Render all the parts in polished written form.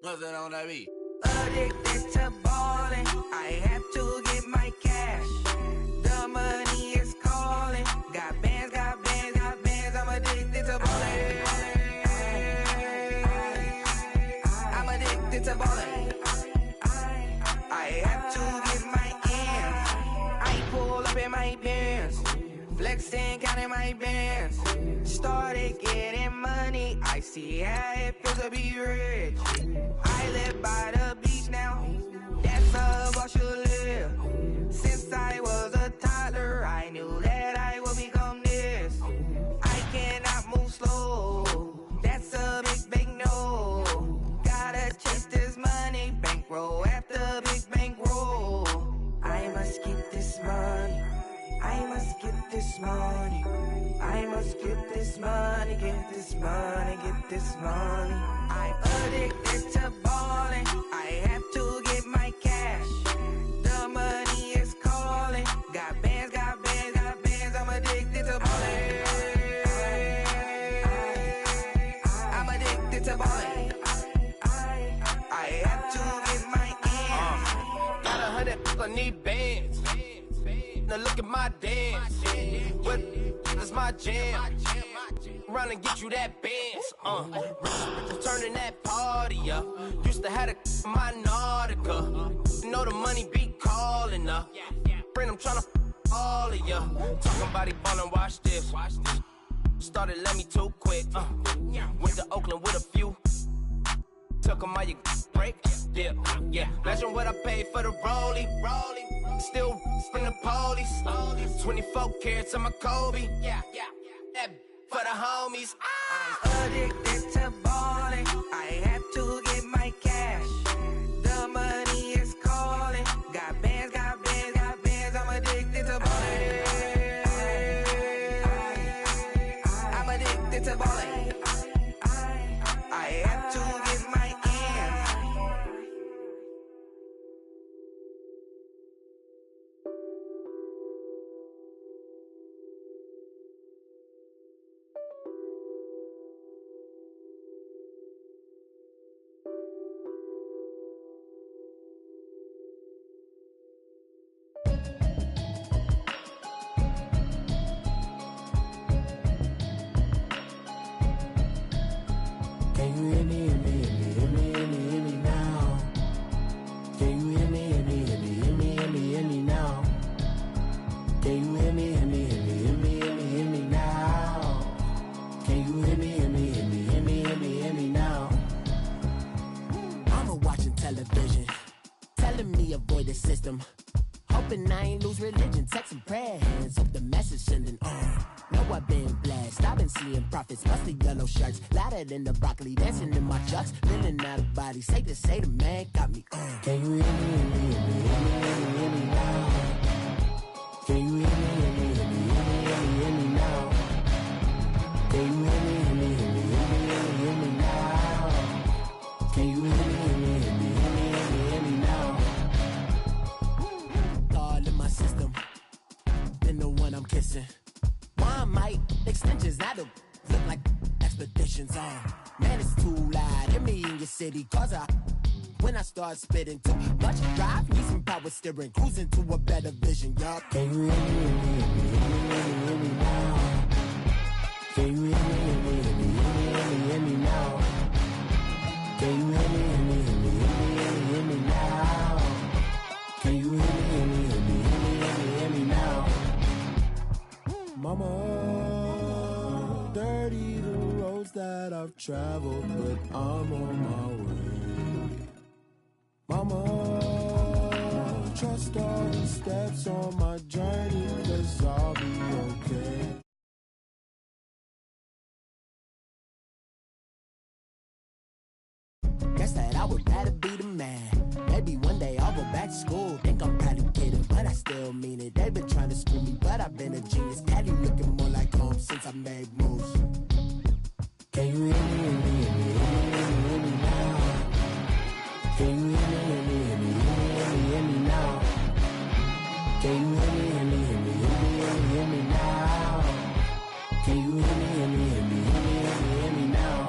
What's that on that beat? Addicted to ballin', I have to get my cash. The money is calling. Got bands, got bands, got bands. I'm addicted to ballin'. I'm addicted to ballin'. I have to get my ends. I pull up in my pants, flexing, counting my bands. Started getting money, I see how it feels to be rich. I live by the beach now, that's how I should live. Since I was a toddler, I knew that I would become this. I cannot move slow, that's a big no. Gotta chase this money, bankroll after big bankroll. I must get this money, I must get this money. I must get this money, get this money, get this money. I'm addicted to ballin', I have to get my cash. The money is calling. Got bands, got bands, got bands. I'm addicted to ballin'. I'm addicted to ballin'. I have to get my ends. Got 100, I need bands. Now look at my dance. What is my jam? Run and get you that bands. Turning that party up. Used to have a my Nautica. You know the money be calling up. Friend, I'm tryna all of ya. Talking about it ballin', watch this. Started let me too quick. Went to Oakland with a few. Took 'em all you break. Dip. Yeah. Imagine what I paid for the rollie. Still from the police. 24 carats on my Kobe. Yeah. That for the homies. I'm addicted to ballin'. I have to get my cash. The money is calling. Got bands, got bands, got bands. I'm addicted to ballin'. I'm addicted to ballin'. I have to get my ends. Can you hear me, hear me, hear me, hear me, hear me, hear me now? Can you hear me, hear me, hear me, hear me, hear me, hear me now? Can you hear me, hear me, hear me, hear me, hear me, hear me now? Can you hear me, hear me, hear me, hear me, hear me, hear me now? I'm watching television, telling me avoid the system. Hoping I ain't lose religion, texting prayer hands, hope the message sending on. Know I've been blessed, I've been seeing prophets, busted yellow shirts, louder than the broccoli, dancing in my chucks, feeling out of body, say the man got me on. Can you hear me, hear me, hear me, hear me, hear me, hear me now? Can you hear me, hear me, hear me, hear me, hear me, hear me now? Can you hear me, hear me, hear me, hear me, hear me, hear me now? Can you hear me, hear me, hear me, hear me, hear me, hear me now? All in my system, been the one I'm kissing. One might extensions, I don't look like expeditions on. Man, it's too loud, hear me in your city, cause when I start spitting too much drive, need some power steering, cruising to a better vision, y'all. Can you hear me, hear me, hear me, hear me, hear me, hear me now? Can you hear me, hear me, hear me, hear me, hear me, hear me now? Can you hear me, hear me, hear me, hear me, hear me, hear me now? Can you hear me, hear me, hear me, hear me, hear me, hear me now? Mama, dirty the roads that I've traveled, but I'm on my way. Mama, trust all the steps on my journey, 'cause I'll be okay. Guess that I would rather be the man. Maybe one day I'll go back to school. Think I'm probably kidding, but I still mean it. They've been trying to screw me, but I've been a genius. Daddy looking more like home since I made moves. Can you hear me, hear me, hear me, hear me, hear me, hear me now? Can you hear me, hear me, hear me, hear me, hear me, hear me now? Can you hear me, hear me, hear me, hear me, hear me, hear me now? Can you hear me, hear me, hear me, hear me, hear me, hear me now?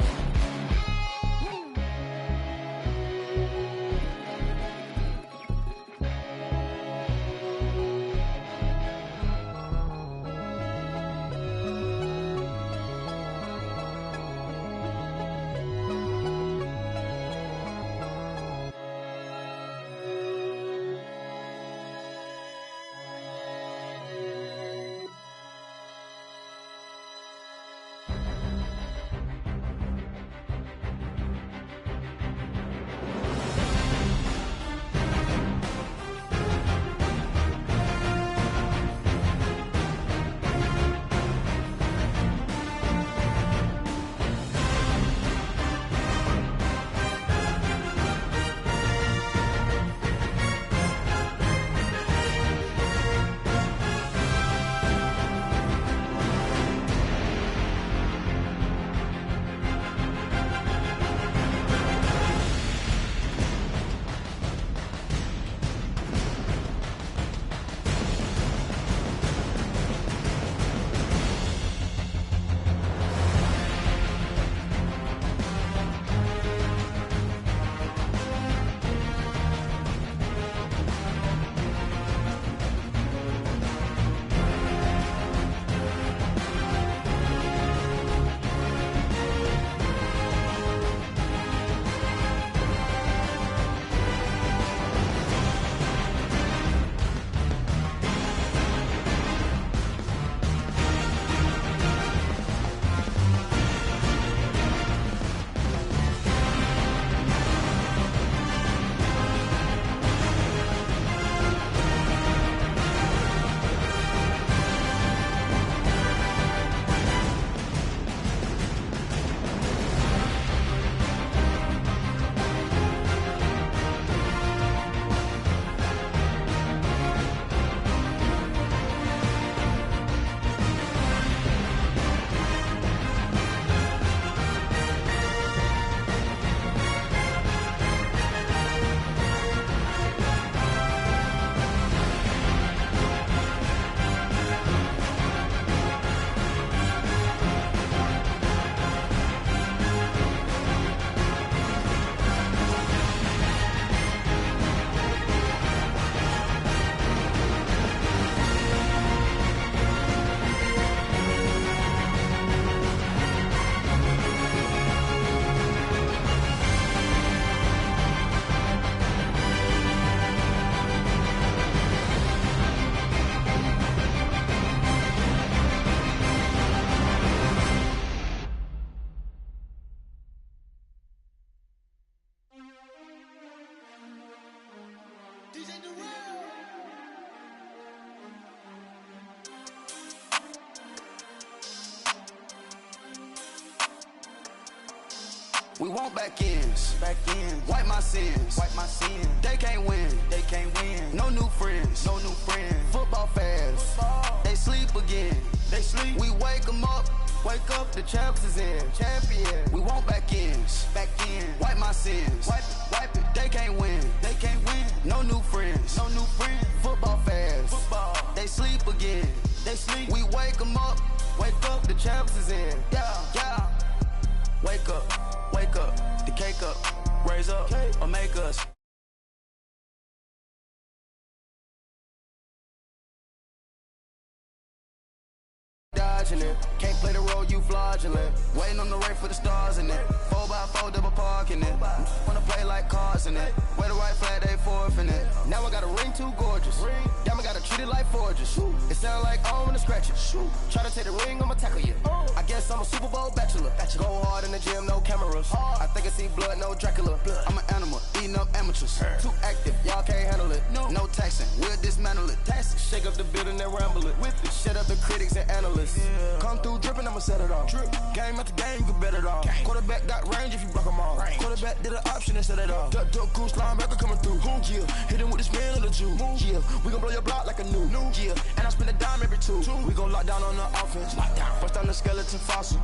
We want back ends. Wipe my sins. They can't win. No new friends. Football fans. They sleep again. We wake them up. Wake up, the champs is in. Champion. We want back ends. Wipe my sins. Wipe it. They can't win. No new friends. Football fans. They sleep again. We wake them up. Wake up, the champs is in. Yeah. Wake up. The cake up. Raise up or make us. Dodging it, can't play the role, you fraudulent. Waiting on the rain for the stars in it. 4x4 double parking it. Wanna play like cars in it. Wear the right flag, they forfeiting it. Now I got a ring too gorgeous. Damn, I gotta treat it like forges. It sound like I wanna scratch it. Try to take the ring, I'ma tackle you. I guess I'm a Super Bowl bachelor. Go hard in the gym, no cameras. I think I see blood, no Dracula. I'm an animal, eating up amateurs. Too active, y'all can't handle it. No taxing, we'll dismantle it. Shake up the building and ramble it. Shut up the critics and analysts. Come through dripping, I'ma set it off. Game after game, you can bet it off. Quarterback got range if you block them all. Quarterback did an option and set it off. Duck goose linebacker coming through. Yeah, hit him with this man on the Jew. Yeah, we gon' blow your block like a new. Yeah, and I spend a dime every two. We gon' lock down on the offense. Bust down the skeleton fossil.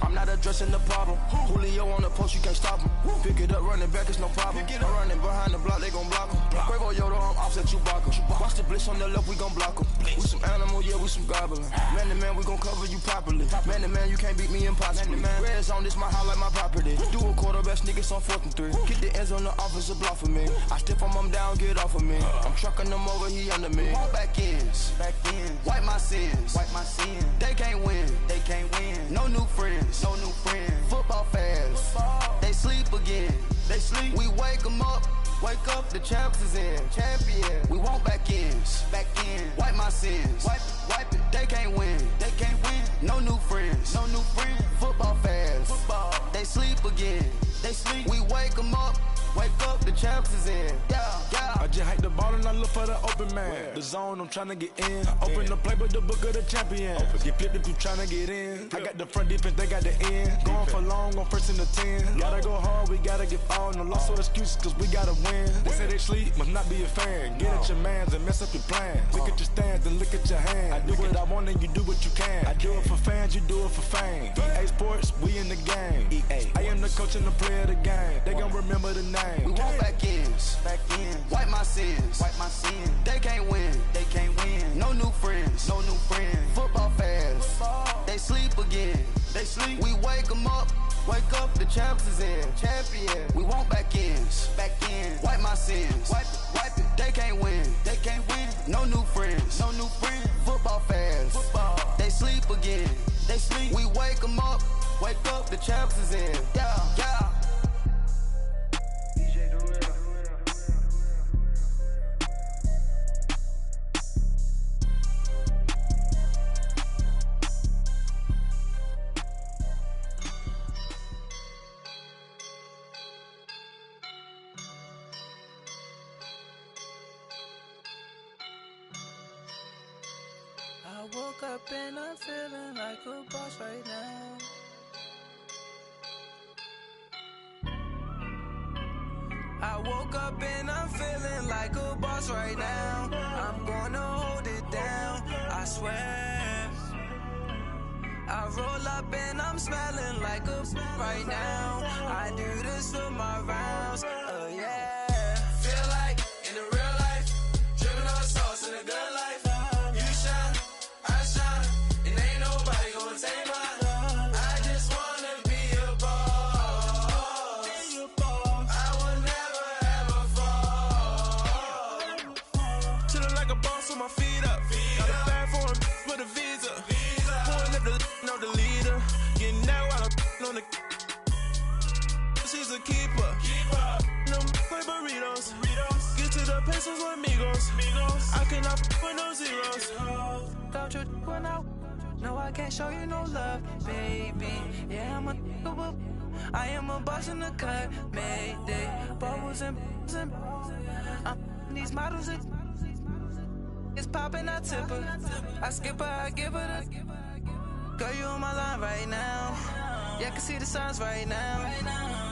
I'm not addressing the problem. Julio on the post, you can't stop him. Pick it up, running back, it's no problem. I'm running behind the block, they gon' block him. Quavo Yoda, I'm offset Chewbacca. Watch the blitz on the left, we gon' block him. We some animal, yeah, we some goblin. Man to man, we gon' cover you properly. Man to man, you can't beat me impossibly. Red zone, this my highlight, my property. Do a quarterback, niggas on 4th and 3. Get the ends on the offensive block for me. I step on them down, get off of me. I'm trucking them over, he under me. Want back ends. Wipe my sins. They can't win. No new friends. Football fans. They sleep again. We wake them up. Wake up, the champs is in. Champion. We want back ends. Wipe my sins. Wipe it. They can't win. No new friends. Football fans. They sleep again. We wake them up. Wake up, the champs is in. Yeah. I just hike the ball and I look for the open man. The zone, I'm tryna get in. Open the play, but the book of the champion. Get flipped if you tryna get in. I got the front defense, they got the end. Going for long, on 1st and the 10. Gotta go hard, we gotta get all. No loss or excuses, cause we gotta win. They say they sleep, must not be a fan. Get at your mans and mess up your plans. Look at your stands and look at your hands. I do what I want and you do what you can. I do it for fans, you do it for fame. EA Sports, we in the game. I am the coach and the player of the game. They gon' remember the name. We want back ends. Wipe my sins. They can't win. No new friends. Football fans. They sleep again. We wake them up. Wake up, the champs is in. Champion. We want back ends. Wipe my sins. Wipe it. They can't win. No new friends. Football fans. They sleep again. We wake them up. Wake up, the champs is in. Yeah. I woke up and I'm feeling like a boss right now. I woke up and I'm feeling like a boss right now. I'm gonna hold it down, I swear. I roll up and I'm smelling like a right now. I do this for my rounds, yeah. Feel like in the real life, dripping on sauce in a good life. You shine, I shine, and ain't nobody gonna take mine. I just wanna be a boss. I will never ever fall. Chillin' like a boss with my feet up. Got a bag for him with a visa. Pulling up the know the leader. Getting that while I'm on the. She's a keeper. Them play burritos. Get to the pesos with amigos. I cannot with no zeros. Without you when no, I can't show you no love, baby. Yeah, I am a boss in the cut, mayday. Bubbles and these models it's popping, I tip her. I skip her, I give her the. Girl, you on my line right now. Yeah, I can see the signs right now.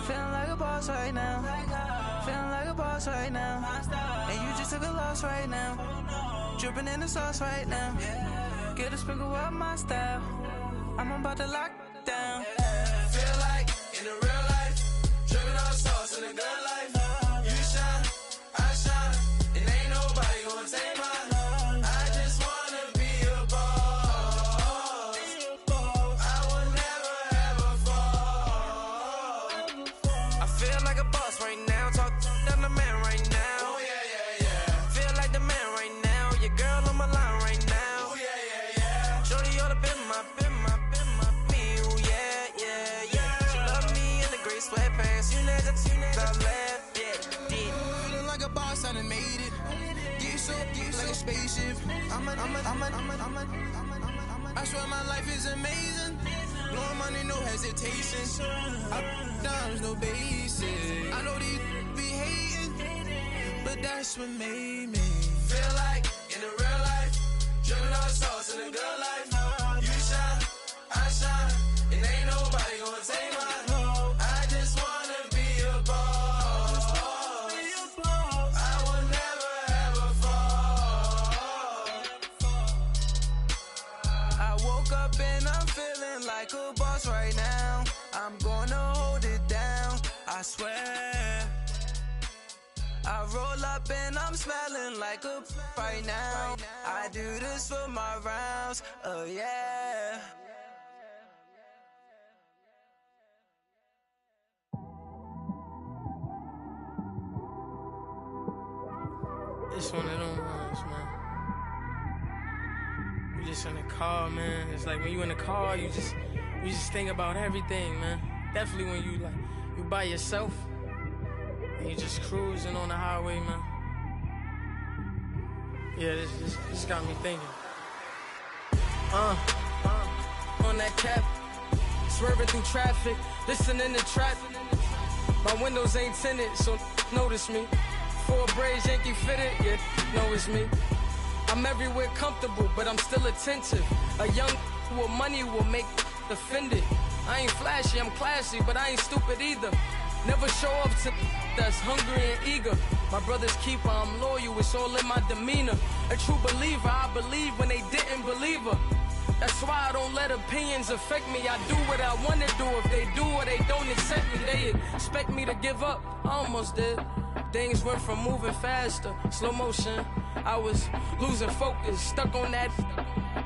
Feeling like a boss right now. Feeling like a boss right now. And you just took a loss right now. Dripping in the sauce right now. Get a sprinkle up my style. I'm about to lock down. Feel like in the real life, dripping on sauce in the good life. You shine, I shine, and ain't nobody gonna take mine. I just wanna be a boss. I will never ever fall. I feel like a boss right now. Talk to the man right now. Oh yeah, yeah, yeah. Feel like the man right now. Your girl on my line right now. Oh yeah, yeah, yeah. Shorty oughta been my me. Ooh yeah, yeah, yeah. She love me in the gray sweatpants. You know that I left, yeah. Feeling like a boss, I done made it. Get so like a spaceship. I swear my life is amazing. Blowing money, no hesitation. Up, downs, no basic. I know these be hating, but that's what made me feel like in the real life, dripping on sauce in the good life. You shine, I shine, and ain't nobody gonna take mine. I just wanna be a boss. I will never ever fall. I woke up and I'm feeling like a boss right now. I'm gonna hold it down, I swear. I roll up and I'm smelling like a right now. I do this for my rounds, oh yeah. It's one of them ones, man. You just in the car, man. It's like when you in the car, you just think about everything, man. Definitely when you by yourself and you just cruising on the highway, man. Yeah, this got me thinking. On that cap, swerving through traffic, listening to trap. My windows ain't tinted, so notice me. Four braids, Yankee fitted, yeah, know it's me. I'm everywhere comfortable, but I'm still attentive. A young with money will make offended. I ain't flashy, I'm classy, but I ain't stupid either. Never show up to that's hungry and eager. My brother's keeper, I'm loyal, it's all in my demeanor. A true believer, I believe when they didn't believe her. That's why I don't let opinions affect me. I do what I wanna do. If they do or they don't accept me, they expect me to give up. I almost did. Things went from moving faster, slow motion. I was losing focus, stuck on that.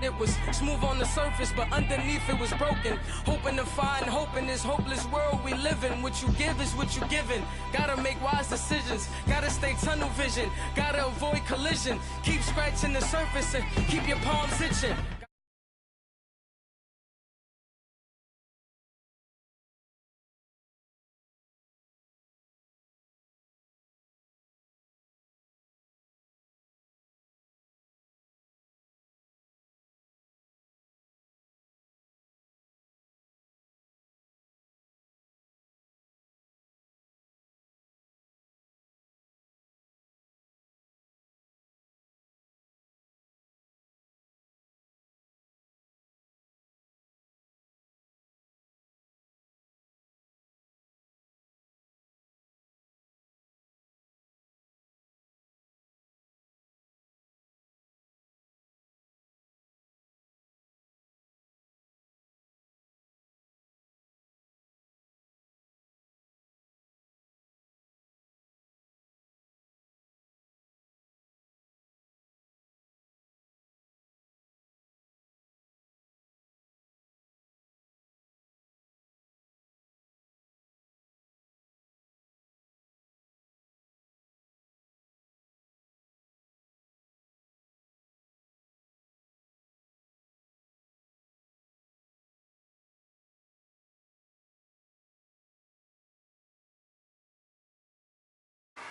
It was smooth on the surface, but underneath it was broken. Hoping to find hope in this hopeless world we live in. What you give is what you given. Gotta make wise decisions. Gotta stay tunnel vision. Gotta avoid collision. Keep scratching the surface and keep your palms itching.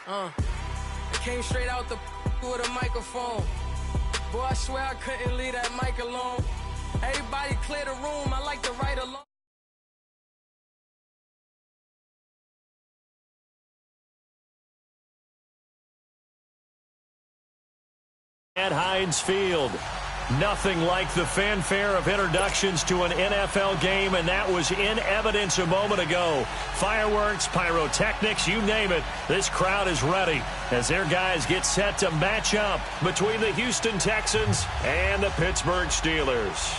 I came straight out the with a microphone. Boy, I swear I couldn't leave that mic alone. Everybody clear the room, I like to write alone. At Heinz Field, Nothing like the fanfare of introductions to an NFL game, and that was in evidence a moment ago. Fireworks, pyrotechnics, you name it. This crowd is ready as their guys get set to match up between the Houston Texans and the Pittsburgh Steelers.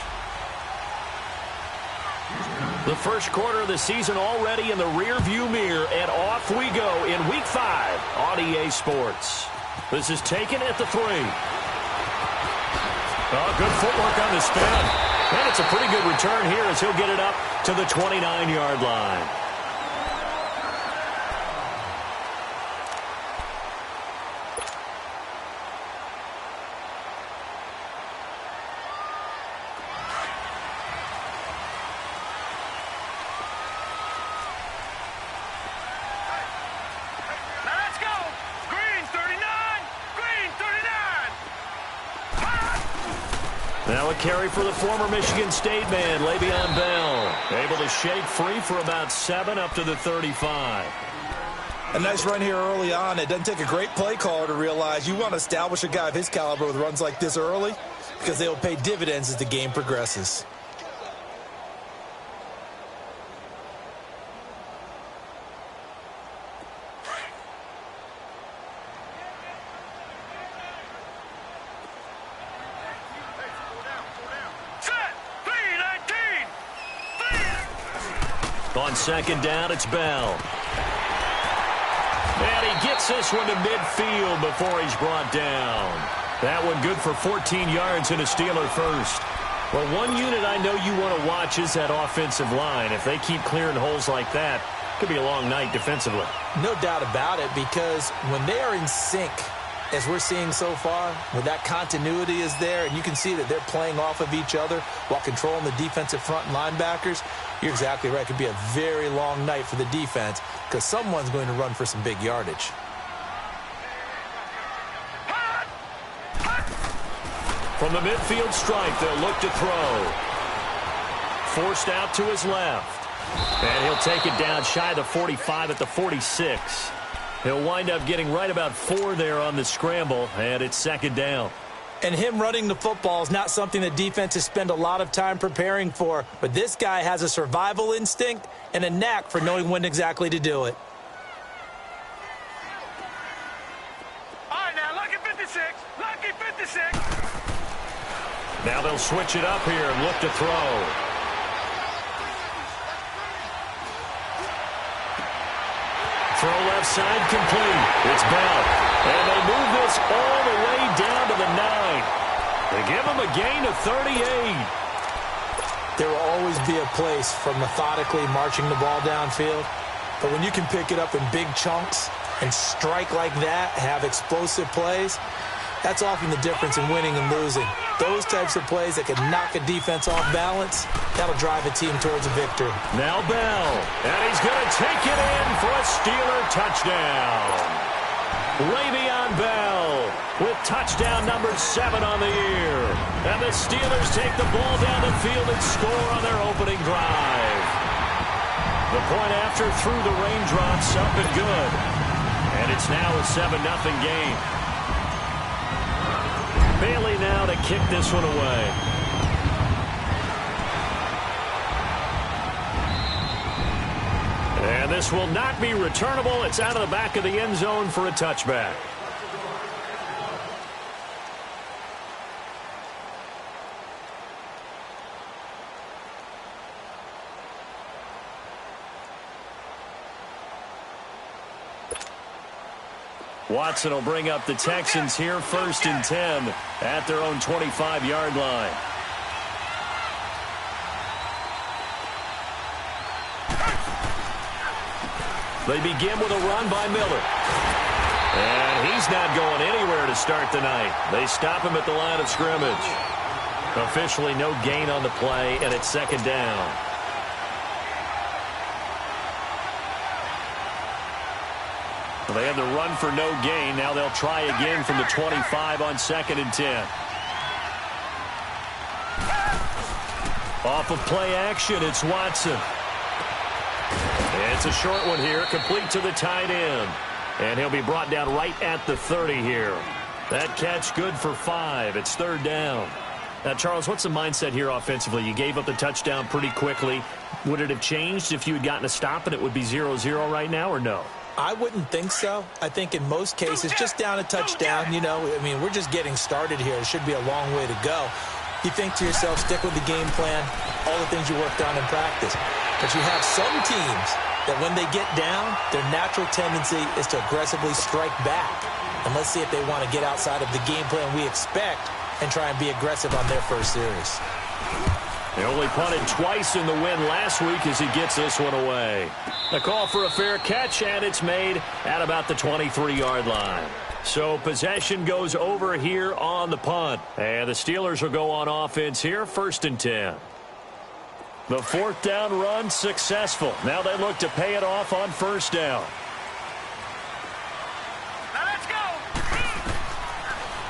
The first quarter of the season already in the rearview mirror, and off we go in Week 5 on EA Sports. This is taken at the 3. Oh, good footwork on the spin. And it's a pretty good return here as he'll get it up to the 29-yard line. Now a carry for the former Michigan State man, Le'Veon Bell. Able to shake free for about 7 up to the 35. A nice run here early on. It doesn't take a great play caller to realize you want to establish a guy of his caliber with runs like this early because they will pay dividends as the game progresses. On second down, it's Bell. And he gets this one to midfield before he's brought down. That one good for 14 yards and a Steeler first. Well, one unit I know you want to watch is that offensive line. If they keep clearing holes like that, it could be a long night defensively. No doubt about it, because when they are in sync, as we're seeing so far, when that continuity is there, and you can see that they're playing off of each other while controlling the defensive front and linebackers, you're exactly right. It could be a very long night for the defense because someone's going to run for some big yardage. From the midfield stripe, they'll look to throw. Forced out to his left. And he'll take it down shy of the 45 at the 46. He'll wind up getting right about 4 there on the scramble, and it's second down. And him running the football is not something that defenses spend a lot of time preparing for, but this guy has a survival instinct and a knack for knowing when exactly to do it. All right, now, lucky 56, lucky 56. Now they'll switch it up here and look to throw. Throw left side complete. It's Bell. And they move this all the way down to the 9. They give him a gain of 38. There will always be a place for methodically marching the ball downfield. But when you can pick it up in big chunks and strike like that, have explosive plays, that's often the difference in winning and losing. Those types of plays that can knock a defense off balance, that'll drive a team towards a victory. Now Bell, and he's going to take it in for a Steeler touchdown. Le'Veon Bell with touchdown number 7 on the year. And the Steelers take the ball down the field and score on their opening drive. The point after through the raindrops, up and good. And it's now a 7-0 game. Bailey now to kick this one away. And this will not be returnable. It's out of the back of the end zone for a touchback. Watson will bring up the Texans here, 1st and 10 at their own 25-yard line. They begin with a run by Miller. And he's not going anywhere to start the night. They stop him at the line of scrimmage. Officially no gain on the play, and it's second down. Well, they had the run for no gain. Now they'll try again from the 25 on 2nd and 10. Off of play action, it's Watson. It's a short one here, complete to the tight end. And he'll be brought down right at the 30 here. That catch good for 5. It's 3rd down. Now, Charles, what's the mindset here offensively? You gave up the touchdown pretty quickly. Would it have changed if you had gotten a stop and it would be 0-0 right now, or no? I wouldn't think so. I think in most cases, just down a touchdown, you know, I mean, we're just getting started here. It should be a long way to go. You think to yourself, stick with the game plan, all the things you worked on in practice. But you have some teams that when they get down, their natural tendency is to aggressively strike back. And let's see if they want to get outside of the game plan we expect and try and be aggressive on their first series. They only punted twice in the win last week as he gets this one away. A call for a fair catch, and it's made at about the 23-yard line. So possession goes over here on the punt. And the Steelers will go on offense here, 1st and 10. The 4th down run successful. Now they look to pay it off on 1st down.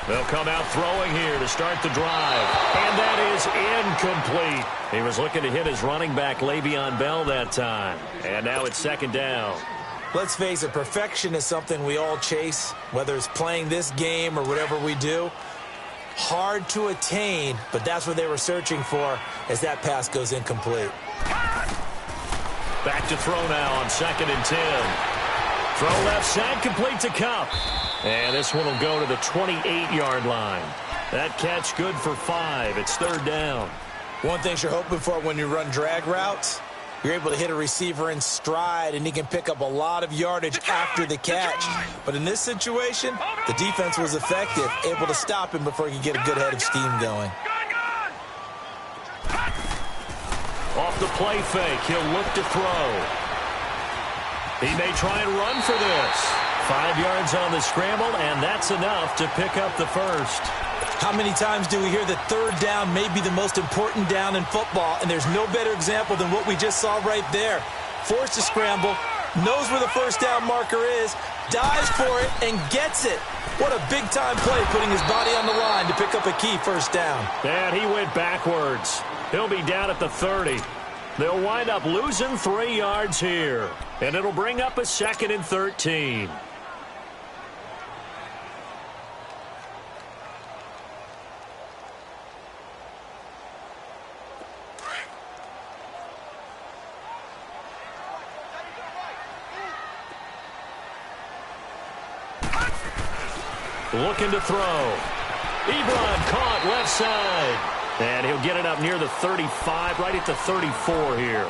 They'll come out throwing here to start the drive. And that is incomplete. He was looking to hit his running back, Le'Veon Bell, that time. And now it's 2nd down. Let's face it, perfection is something we all chase, whether it's playing this game or whatever we do. Hard to attain, but that's what they were searching for as that pass goes incomplete. Back to throw now on 2nd and 10. Throw left side, complete to Kupp. And this one will go to the 28-yard line. That catch good for 5. It's 3rd down. One thing you're hoping for when you run drag routes, you're able to hit a receiver in stride, and he can pick up a lot of yardage after the catch. But in this situation, the defense was effective, able to stop him before he could get a good head of steam going. Off the play fake, he'll look to throw. He may try and run for this. 5 yards on the scramble, and that's enough to pick up the first. How many times do we hear that 3rd down may be the most important down in football, and there's no better example than what we just saw right there. Forced to scramble, knows where the 1st down marker is, dives for it, and gets it. What a big-time play, putting his body on the line to pick up a key 1st down. And he went backwards. He'll be down at the 30. They'll wind up losing 3 yards here, and it'll bring up a 2nd and 13. Looking to throw. Ebron caught left side. And he'll get it up near the 35, right at the 34 here.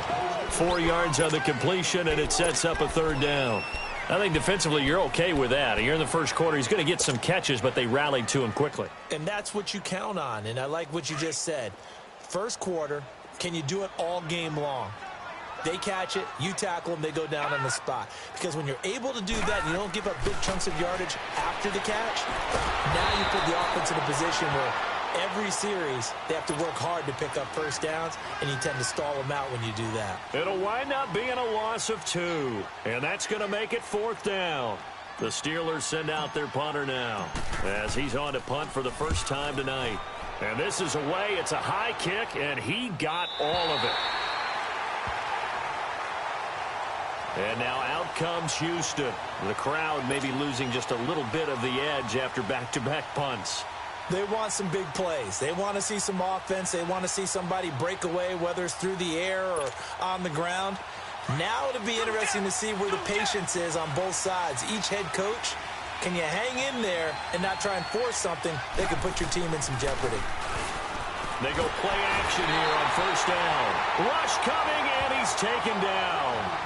4 yards on the completion, and it sets up a 3rd down. I think defensively you're okay with that. You're in the first quarter. He's going to get some catches, but they rallied to him quickly. And that's what you count on, and I like what you just said. First quarter, can you do it all game long? They catch it, you tackle them, they go down on the spot. Because when you're able to do that and you don't give up big chunks of yardage after the catch, now you put the offense in a position where every series they have to work hard to pick up 1st downs, and you tend to stall them out when you do that. It'll wind up being a loss of 2, and that's going to make it 4th down. The Steelers send out their punter now as he's on to punt for the first time tonight. And this is away. It's a high kick, and he got all of it. And now out comes Houston. The crowd may be losing just a little bit of the edge after back-to-back punts. They want some big plays. They want to see some offense. They want to see somebody break away, whether it's through the air or on the ground. Now it'll be interesting to see where the patience is on both sides. Each head coach, can you hang in there and not try and force something that could put your team in some jeopardy? They go play action here on 1st down. Rush coming, and he's taken down.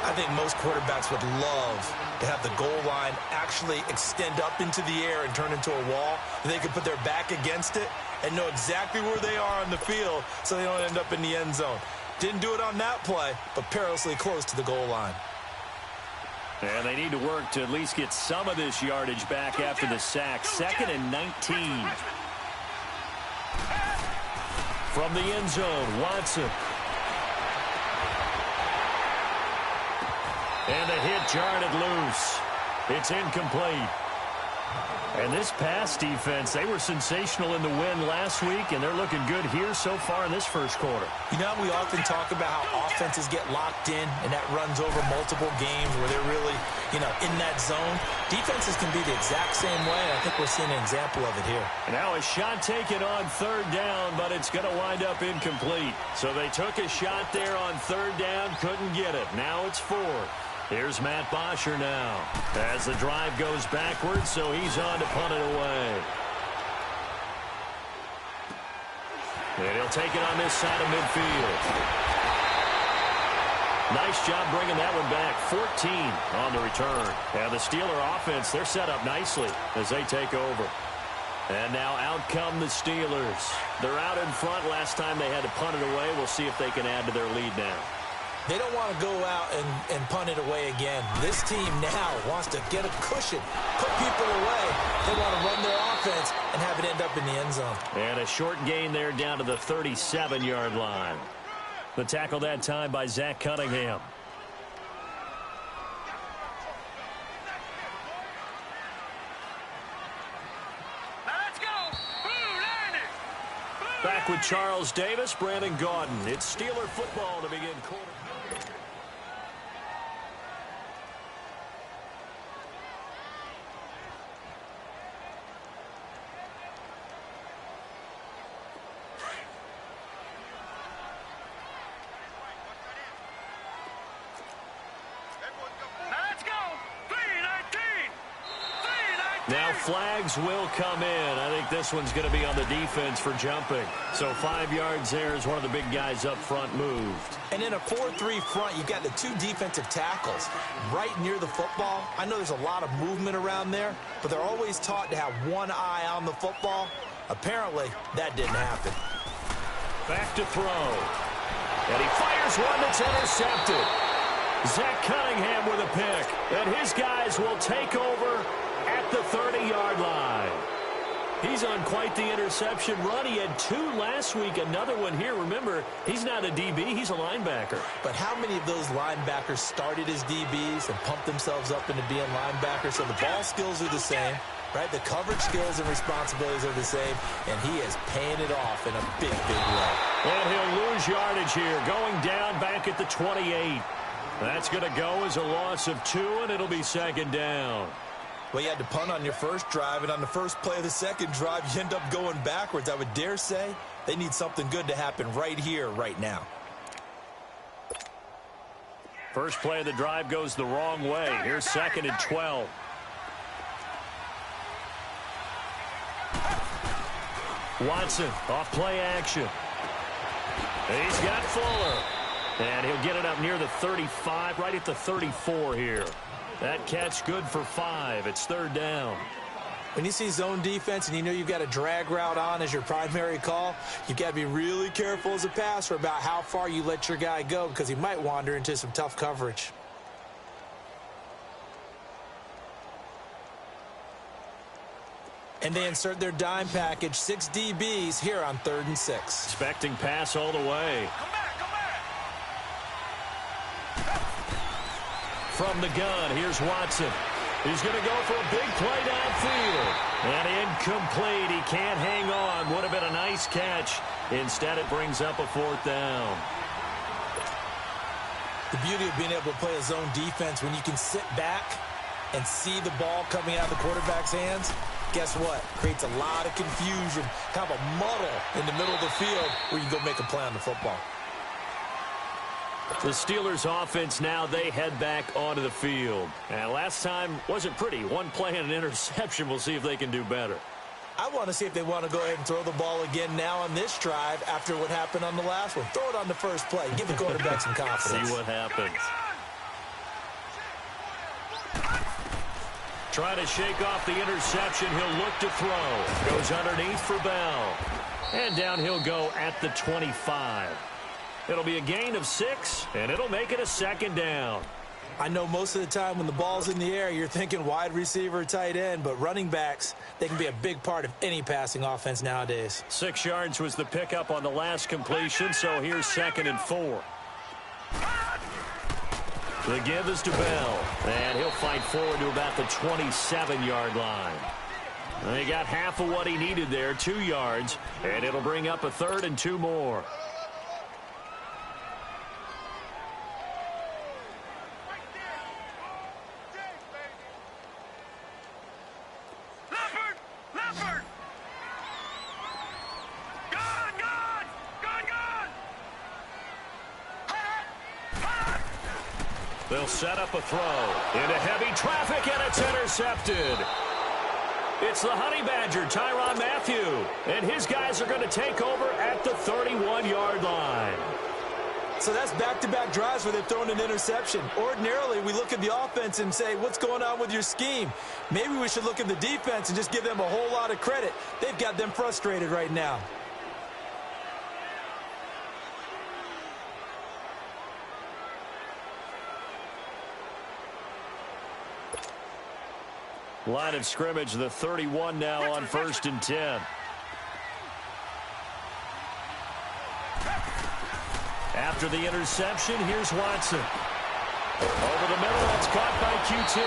I think most quarterbacks would love to have the goal line actually extend up into the air and turn into a wall. They can put their back against it and know exactly where they are on the field so they don't end up in the end zone. Didn't do it on that play, but perilously close to the goal line. And they need to work to at least get some of this yardage back after the sack. 2nd and 19. From the end zone, Watson. And the hit jarred it loose. It's incomplete. And this pass defense, they were sensational in the win last week, and they're looking good here so far in this first quarter. You know, we often talk about how offenses get locked in, and that runs over multiple games where they're really, in that zone. Defenses can be the exact same way, and I think we're seeing an example of it here. And now a shot taken on third down, but it's going to wind up incomplete. So they took a shot there on third down, couldn't get it. Now it's fourth. Here's Matt Bosher now as the drive goes backwards, so he's on to punt it away. And he'll take it on this side of midfield. Nice job bringing that one back. 14 on the return. And the Steeler offense, they're set up nicely as they take over. And now out come the Steelers. They're out in front. Last time they had to punt it away. We'll see if they can add to their lead now. They don't want to go out and punt it away again. This team now wants to get a cushion, put people away. They want to run their offense and have it end up in the end zone. And a short gain there down to the 37-yard line. The tackle that time by Zach Cunningham. Back with Charles Davis, Brandon Gaudin. It's Steeler football to begin quarter. Now flags will come in. I think this one's going to be on the defense for jumping. So 5 yards there as one of the big guys up front moved. And in a 4-3 front, you've got the two defensive tackles right near the football. I know there's a lot of movement around there, but they're always taught to have one eye on the football. Apparently, that didn't happen. Back to throw. And he fires one that's intercepted. Zach Cunningham with a pick. And his guys will take over at the 30-yard line. He's on quite the interception run. He had 2 last week, another one here. Remember, he's not a DB, he's a linebacker. But how many of those linebackers started as DBs and pumped themselves up into being linebackers? So the ball skills are the same, right? The coverage skills and responsibilities are the same, and he is paying it off in a big, big way. And he'll lose yardage here, going down back at the 28. That's going to go as a loss of 2, and it'll be second down. Well, you had to punt on your first drive, and on the first play of the second drive, you end up going backwards. I would dare say they need something good to happen right here, right now. First play of the drive goes the wrong way. Here's second and 12. Watson off play action. He's got Fuller. And he'll get it up near the 35, right at the 34 here. That catch good for 5. It's third down. When you see zone defense and you know you've got a drag route on as your primary call, you've got to be really careful as a passer about how far you let your guy go because he might wander into some tough coverage. And they insert their dime package, 6 DBs here on 3rd and 6. Expecting pass all the way. From the gun, here's Watson. He's going to go for a big play downfield. And incomplete. He can't hang on. Would have been a nice catch. Instead, it brings up a 4th down. The beauty of being able to play a zone defense when you can sit back and see the ball coming out of the quarterback's hands, guess what? Creates a lot of confusion, kind of a muddle in the middle of the field where you can go make a play on the football. The Steelers offense now, they head back onto the field. And last time wasn't pretty. 1 play and an interception. We'll see if they can do better. I want to see if they want to go ahead and throw the ball again now on this drive after what happened on the last one. Throw it on the first play. Give the quarterback some confidence. See what happens. Trying to shake off the interception. He'll look to throw. Goes underneath for Bell. And down he'll go at the 25. It'll be a gain of 6, and it'll make it a second down. I know most of the time when the ball's in the air, you're thinking wide receiver, tight end, but running backs, they can be a big part of any passing offense nowadays. 6 yards was the pickup on the last completion, so here's 2nd and 4. The give is to Bell, and he'll fight forward to about the 27-yard line. He got half of what he needed there, 2 yards, and it'll bring up a 3rd and 2 more. They'll set up a throw into heavy traffic, and it's intercepted. It's the Honey Badger, Tyrann Mathieu, and his guys are going to take over at the 31-yard line. So that's back-to-back drives where they've thrown an interception. Ordinarily, we look at the offense and say, what's going on with your scheme? Maybe we should look at the defense and just give them a whole lot of credit. They've got them frustrated right now. Line of scrimmage, the 31 now on 1st and 10. After the interception, here's Watson. Over the middle, that's caught by QT.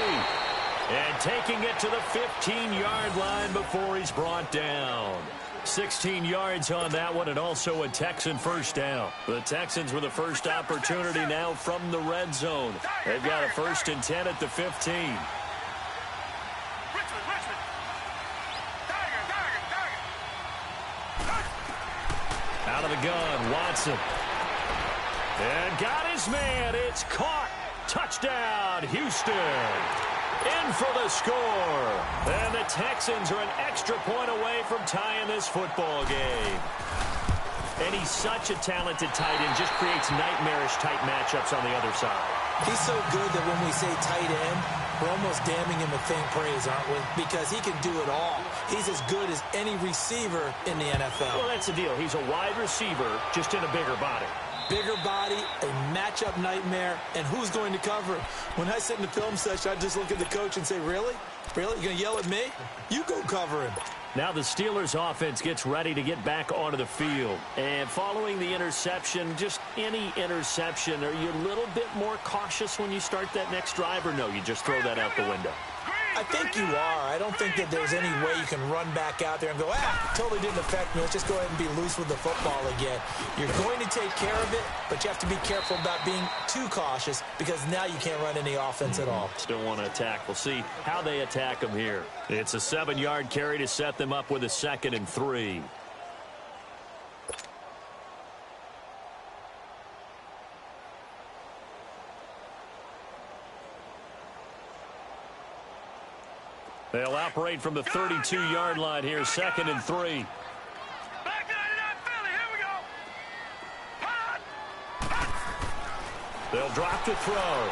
And taking it to the 15-yard line before he's brought down. 16 yards on that one, and also a Texan first down. The Texans with the first opportunity now from the red zone. They've got a 1st and 10 at the 15. Out of the gun, Watson. And got his man. It's caught. Touchdown, Houston. In for the score. And the Texans are an extra point away from tying this football game. And he's such a talented tight end. Just creates nightmarish tight matchups on the other side. He's so good that when we say tight end, we're almost damning him with faint praise, aren't we? Because he can do it all. He's as good as any receiver in the NFL. Well, that's the deal. He's a wide receiver, just in a bigger body. Bigger body, a matchup nightmare, and who's going to cover him? When I sit in the film session, I just look at the coach and say, really? Really? You're going to yell at me? You go cover him. Now the Steelers offense gets ready to get back onto the field. And following the interception, just any interception, are you a little bit more cautious when you start that next drive, or no, you just throw that out the window? I think you are. I don't think that there's any way you can run back out there and go, totally didn't affect me. Let's just go ahead and be loose with the football again. You're going to take care of it, but you have to be careful about being too cautious because now you can't run any offense at all. Still want to attack. We'll see how they attack them here. It's a 7-yard carry to set them up with a 2nd and 3. They'll operate from the 32-yard line here, 2nd and 3. They'll drop to throw.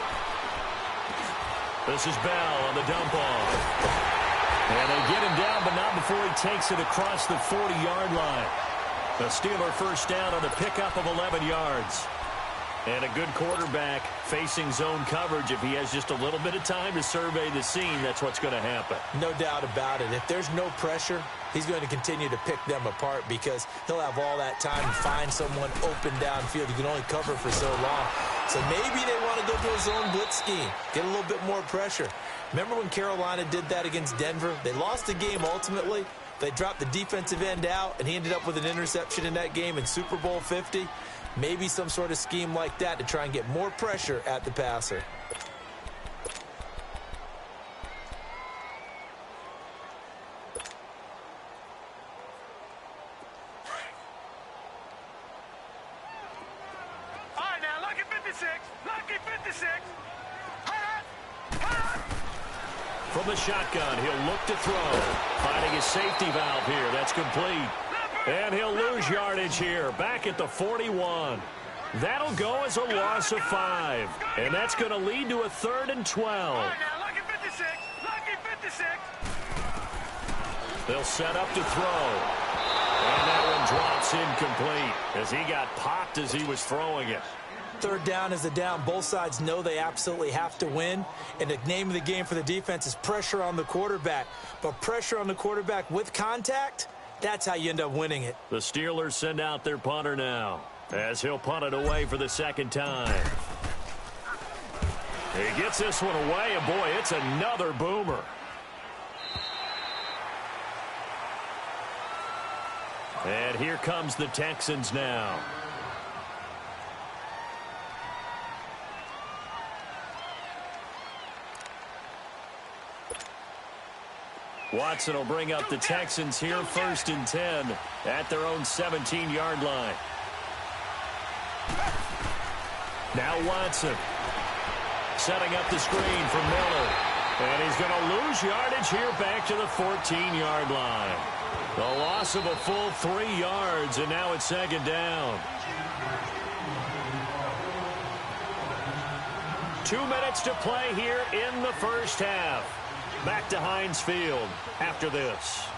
This is Bell on the dump off. And they get him down, but not before he takes it across the 40-yard line. The Steeler first down on a pickup of 11 yards. And a good quarterback facing zone coverage. If he has just a little bit of time to survey the scene, that's what's going to happen. No doubt about it. If there's no pressure, he's going to continue to pick them apart because he'll have all that time to find someone open downfield. You can only cover for so long. So maybe they want to go to a zone blitz scheme, get a little bit more pressure. Remember when Carolina did that against Denver? They lost the game ultimately. They dropped the defensive end out, and he ended up with an interception in that game in Super Bowl 50. Maybe some sort of scheme like that to try and get more pressure at the passer. All right, now, lucky 56. Lucky 56. From the shotgun, he'll look to throw. Finding his safety valve here. That's complete. And he'll lose yardage here, back at the 41. That'll go as a loss of 5. And that's going to lead to a 3rd and 12. All right, now, lucky 56. Lucky 56. They'll set up to throw. And that one drops incomplete as he got popped as he was throwing it. 3rd down is a down. Both sides know they absolutely have to win. And the name of the game for the defense is pressure on the quarterback. But pressure on the quarterback with contact, that's how you end up winning it. The Steelers send out their punter now as he'll punt it away for the 2nd time. He gets this one away, and boy, it's another boomer. And here comes the Texans now. Watson will bring up the Texans here, 1st and 10 at their own 17-yard line. Now Watson setting up the screen for Miller. And he's going to lose yardage here back to the 14-yard line. The loss of a full 3 yards, and now it's 2nd down. 2 minutes to play here in the first half. Back to Heinz Field after this.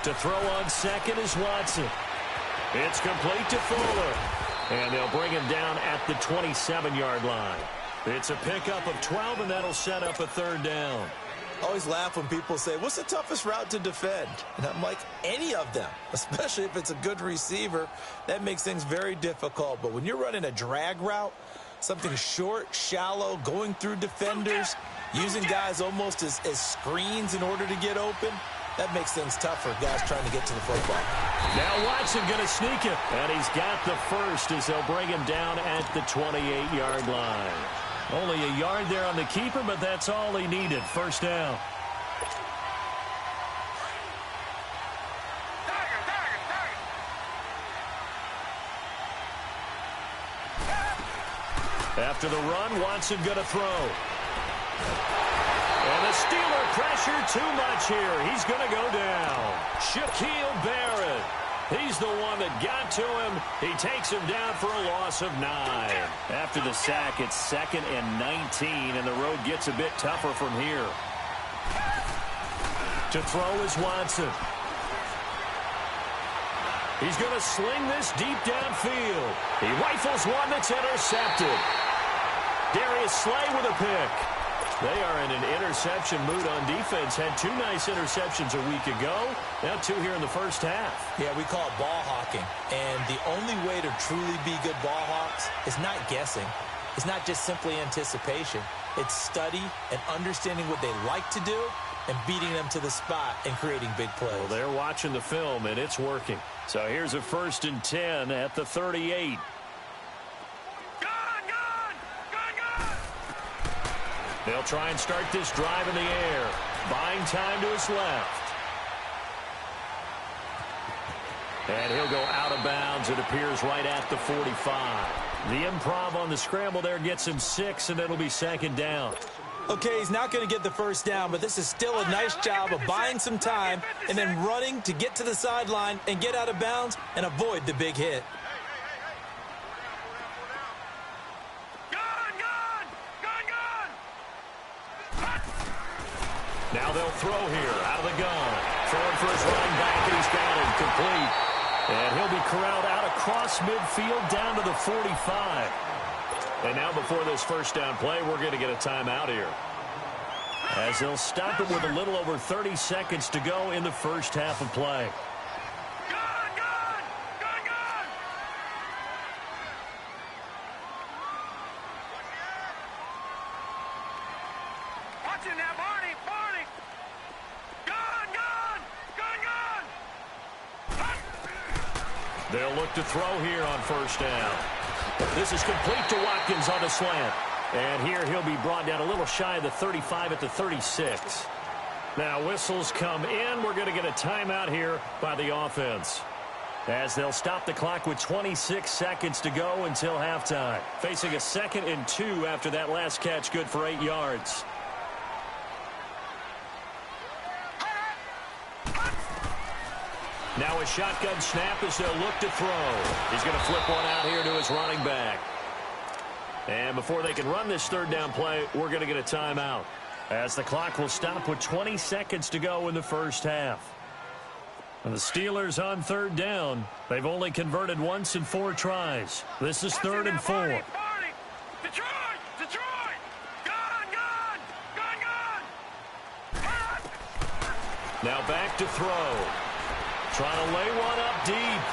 To throw on second is Watson. It's complete to Fuller. And they'll bring him down at the 27-yard line. It's a pickup of 12, and that'll set up a 3rd down. I always laugh when people say, what's the toughest route to defend? And I'm like, any of them, especially if it's a good receiver. That makes things very difficult. But when you're running a drag route, something short, shallow, going through defenders, using guys almost as screens in order to get open, that makes things tough for guys trying to get to the football. Now Watson going to sneak it, and he's got the first as they'll bring him down at the 28-yard line. Only a yard there on the keeper, but that's all he needed. 1st down. After the run, Watson going to throw. And the Steeler pressure too much here. He's going to go down. Shaquille Barrett. He's the one that got to him. He takes him down for a loss of 9. After the sack, it's 2nd and 19, and the road gets a bit tougher from here. To throw is Watson. He's going to sling this deep downfield. He rifles one that's intercepted. Darius Slay with a pick. They are in an interception mood on defense. Had 2 nice interceptions a week ago. Now 2 here in the first half. Yeah, we call it ball hawking. And the only way to truly be good ball hawks is not guessing. It's not just simply anticipation. It's study and understanding what they like to do and beating them to the spot and creating big plays. Well, they're watching the film, and it's working. So here's a 1st and 10 at the 38. They'll try and start this drive in the air. Buying time to his left. And he'll go out of bounds. It appears right at the 45. The improv on the scramble there gets him 6, and it'll be 2nd down. Okay, he's not going to get the 1st down, but this is still a nice job of buying some time and then running to get to the sideline and get out of bounds and avoid the big hit. Now they'll throw here out of the gun. Throwing for his running back, and he's got him complete. And he'll be corralled out across midfield down to the 45. And now before this 1st down play, we're going to get a timeout here. As they'll stop it with a little over 30 seconds to go in the first half of play. They'll look to throw here on 1st down. This is complete to Watkins on the slant. And here he'll be brought down a little shy of the 35 at the 36. Now whistles come in. We're going to get a timeout here by the offense, as they'll stop the clock with 26 seconds to go until halftime. Facing a 2nd and 2 after that last catch, good for 8 yards. Now a shotgun snap as they'll look to throw. He's going to flip one out here to his running back. And before they can run this 3rd down play, we're going to get a timeout, as the clock will stop with 20 seconds to go in the first half. And the Steelers on third down. They've only converted once in 4 tries. This is 3rd and 4. Detroit! Detroit! Gun! Now back to throw. Trying to lay one up deep.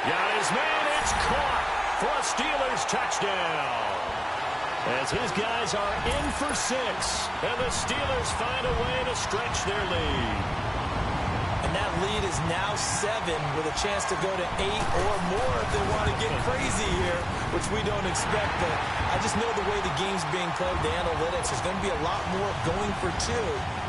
Got his man. It's caught for a Steelers touchdown. As his guys are in for 6. And the Steelers find a way to stretch their lead. And that lead is now 7 with a chance to go to 8 or more if they want to get crazy here, which we don't expect. But I just know the way the game's being played, the analytics, there's going to be a lot more going for 2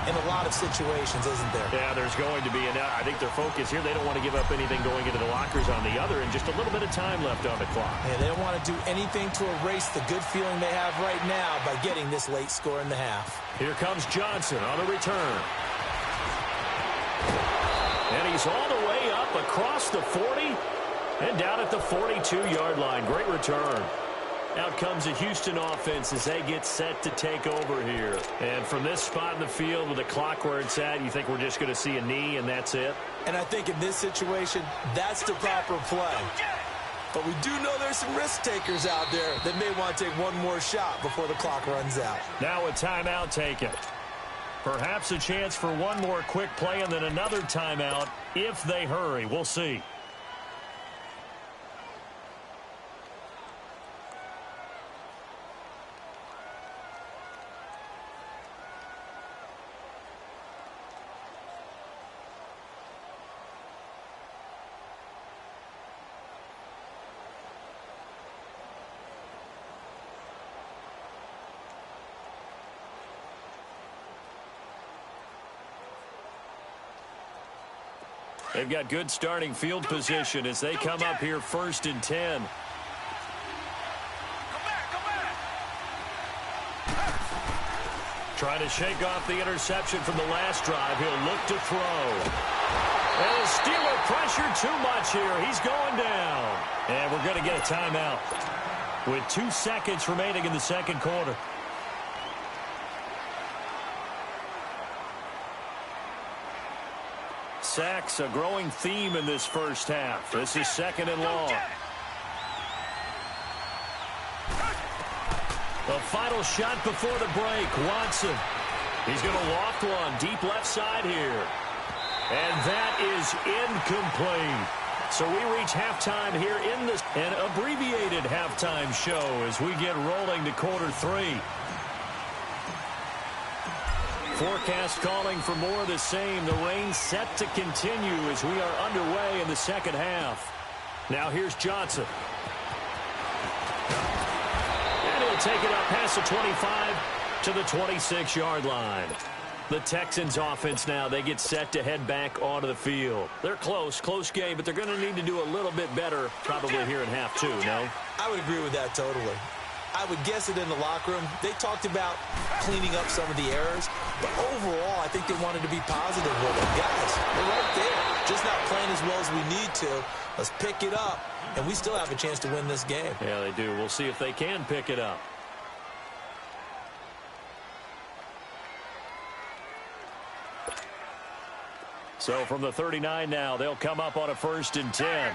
in a lot of situations, isn't there? Yeah, there's going to be. And I think their focus here, they don't want to give up anything going into the lockers on the other, and just a little bit of time left on the clock. Yeah, they don't want to do anything to erase the good feeling they have right now by getting this late score in the half. Here comes Johnson on the return. And he's all the way up across the 40 and down at the 42-yard line. Great return. Out comes the Houston offense as they get set to take over here. And from this spot in the field with the clock where it's at, you think we're just going to see a knee and that's it? And I think in this situation, that's the proper play. But we do know there's some risk takers out there that may want to take one more shot before the clock runs out. Now a timeout taken. Perhaps a chance for one more quick play and then another timeout if they hurry. We'll see. They've got good starting field position as they come up here 1st and 10. Trying to shake off the interception from the last drive. He'll look to throw. And the Steeler pressure too much here. He's going down. And we're going to get a timeout with 2 seconds remaining in the second quarter. Sacks, a growing theme in this first half. This is 2nd and long. The final shot before the break. Watson. He's going to loft one deep left side here. And that is incomplete. So we reach halftime here in this an abbreviated halftime show as we get rolling to quarter 3. Forecast calling for more of the same. The rain set to continue as we are underway in the second half. Now here's Johnson. And he'll take it up past the 25 to the 26-yard line. The Texans offense now, they get set to head back onto the field. They're close game, but they're going to need to do a little bit better probably here in half 2, no? I would agree with that totally. I would guess it in the locker room. They talked about cleaning up some of the errors, but overall, I think they wanted to be positive with it. Guys, we're right there. Just not playing as well as we need to. Let's pick it up, and we still have a chance to win this game. Yeah, they do. We'll see if they can pick it up. So from the 39 now, they'll come up on a 1st and 10.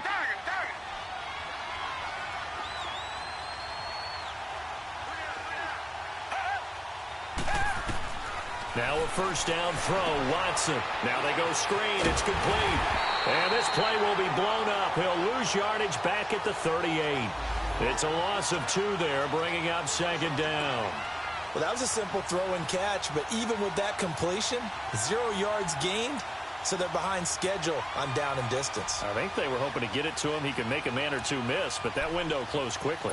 Now a 1st down throw. Watson. Now they go screen. It's complete. And this play will be blown up. He'll lose yardage back at the 38. It's a loss of 2 there, bringing up 2nd down. Well, that was a simple throw and catch, but even with that completion, 0 yards gained, so they're behind schedule on down and distance. I think they were hoping to get it to him. He could make a man or 2 miss, but that window closed quickly.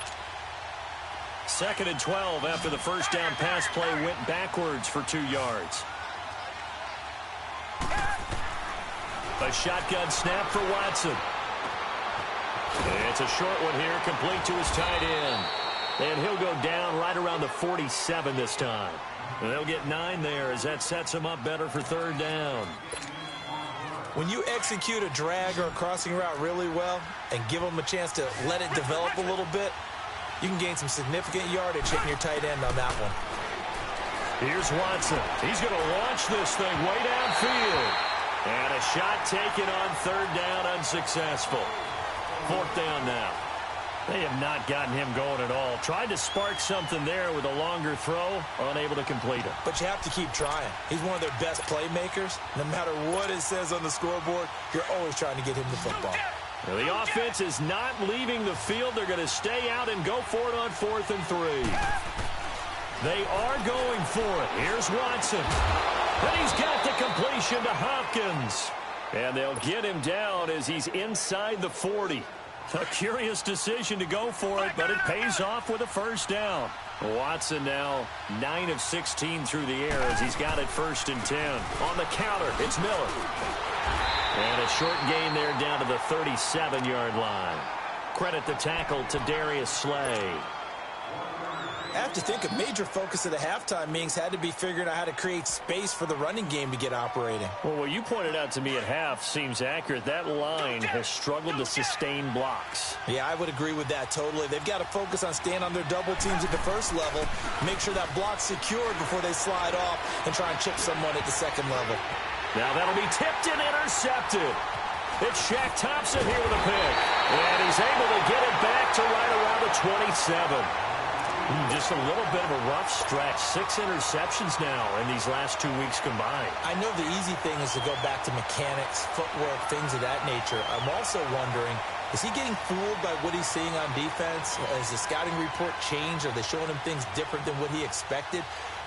2nd and 12 after the 1st down pass play went backwards for 2 yards. A shotgun snap for Watson. It's a short one here, complete to his tight end. And he'll go down right around the 47 this time. And they'll get 9 there as that sets him up better for 3rd down. When you execute a drag or a crossing route really well and give them a chance to let it develop a little bit, you can gain some significant yardage hitting your tight end on that one. Here's Watson. He's going to launch this thing way downfield. And a shot taken on third down, unsuccessful. Fourth down now. They have not gotten him going at all. Tried to spark something there with a longer throw, unable to complete it. But you have to keep trying. He's one of their best playmakers. No matter what it says on the scoreboard, you're always trying to get him the football. Now, the offense is not leaving the field. They're going to stay out and go for it on 4th and 3. They are going for it. Here's Watson. And he's got the completion to Hopkins. And they'll get him down as he's inside the 40. A curious decision to go for it, but it pays off with a first down. Watson now 9 of 16 through the air as he's got it 1st and 10. On the counter, it's Miller. And a short gain there down to the 37-yard line. Credit the tackle to Darius Slay. I have to think a major focus of the halftime meetings had to be figuring out how to create space for the running game to get operating. Well, what you pointed out to me at half seems accurate. That line has struggled to sustain blocks. Yeah, I would agree with that totally. They've got to focus on staying on their double teams at the first level, make sure that block's secured before they slide off and try and chip someone at the second level. Now that'll be tipped and intercepted. It's Shaq Thompson here with a pick. And he's able to get it back to right around the 27. Just a little bit of a rough stretch. 6 interceptions now in these last 2 weeks combined. I know the easy thing is to go back to mechanics, footwork, things of that nature. I'm also wondering, is he getting fooled by what he's seeing on defense? Has the scouting report changed? Are they showing him things different than what he expected?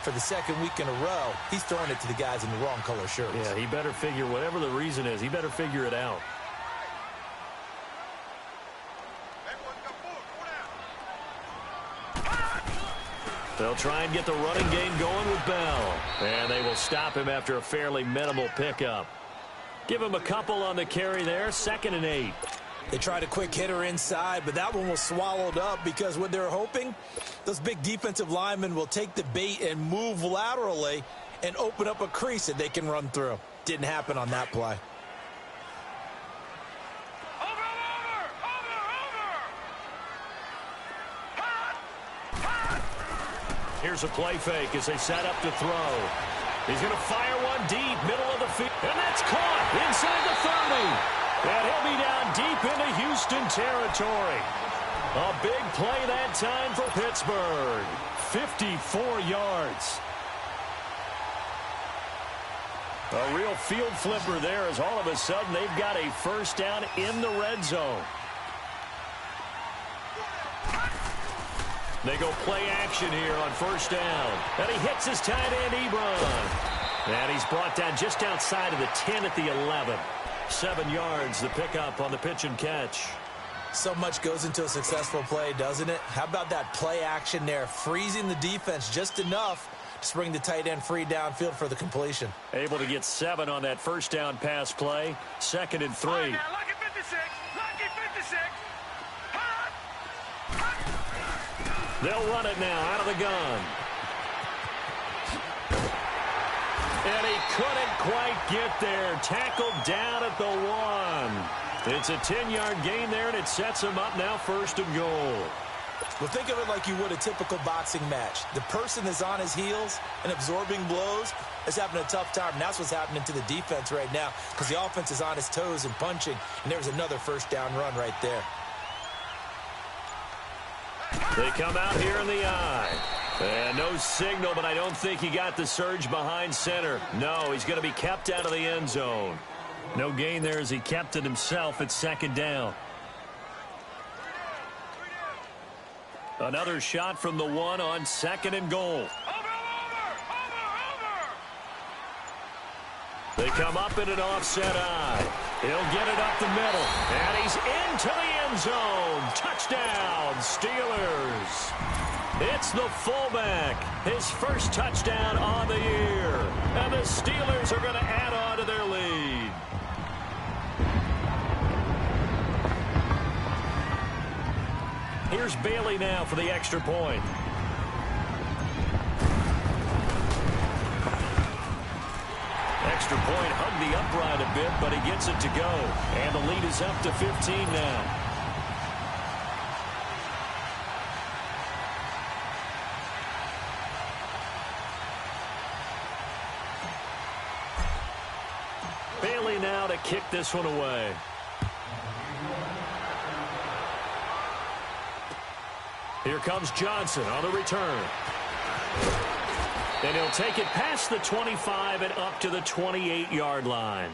For the second week in a row, he's throwing it to the guys in the wrong color shirts. Yeah, he better figure, whatever the reason is, he better figure it out. They'll try and get the running game going with Bell. And they will stop him after a fairly minimal pickup. Give him a couple on the carry there. 2nd and 8. They tried a quick hitter inside, but that one was swallowed up because what they're hoping, those big defensive linemen will take the bait and move laterally and open up a crease that they can run through. Didn't happen on that play. Here's a play fake as they set up to throw. He's going to fire one deep, middle of the field. And that's caught inside the 30. And he'll be down deep into Houston territory. A big play that time for Pittsburgh. 54 yards. A real field flipper there as all of a sudden they've got a first down in the red zone. They go play action here on first down. And he hits his tight end, Ebron. And he's brought down just outside of the 10 at the 11. 7 yards, the pickup on the pitch and catch. So much goes into a successful play, doesn't it? How about that play action there, freezing the defense just enough to bring the tight end free downfield for the completion. Able to get 7 on that first down pass play. 2nd and 3. All right, now, lucky 56. Lucky 56. They'll run it now out of the gun. And he couldn't quite get there. Tackled down at the 1. It's a 10-yard gain there, and it sets him up now 1st and goal. Well, think of it like you would a typical boxing match. The person is on his heels and absorbing blows is having a tough time. And that's what's happening to the defense right now because the offense is on his toes and punching, and there's another first down run right there. They come out here in the eye. And no signal, but I don't think he got the surge behind center. No, he's going to be kept out of the end zone. No gain there as he kept it himself at 2nd down. Another shot from the 1 on 2nd and goal. They come up in an offset eye. He'll get it up the middle. And he's into the end zone. Touchdown, Steelers. It's the fullback. His first touchdown on the year. And the Steelers are going to add on to their lead. Here's Bailey now for the extra point. Extra point hugged the upright a bit, but he gets it to go. And the lead is up to 15 now. Bailey now to kick this one away. Here comes Johnson on the return. And he'll take it past the 25 and up to the 28-yard line.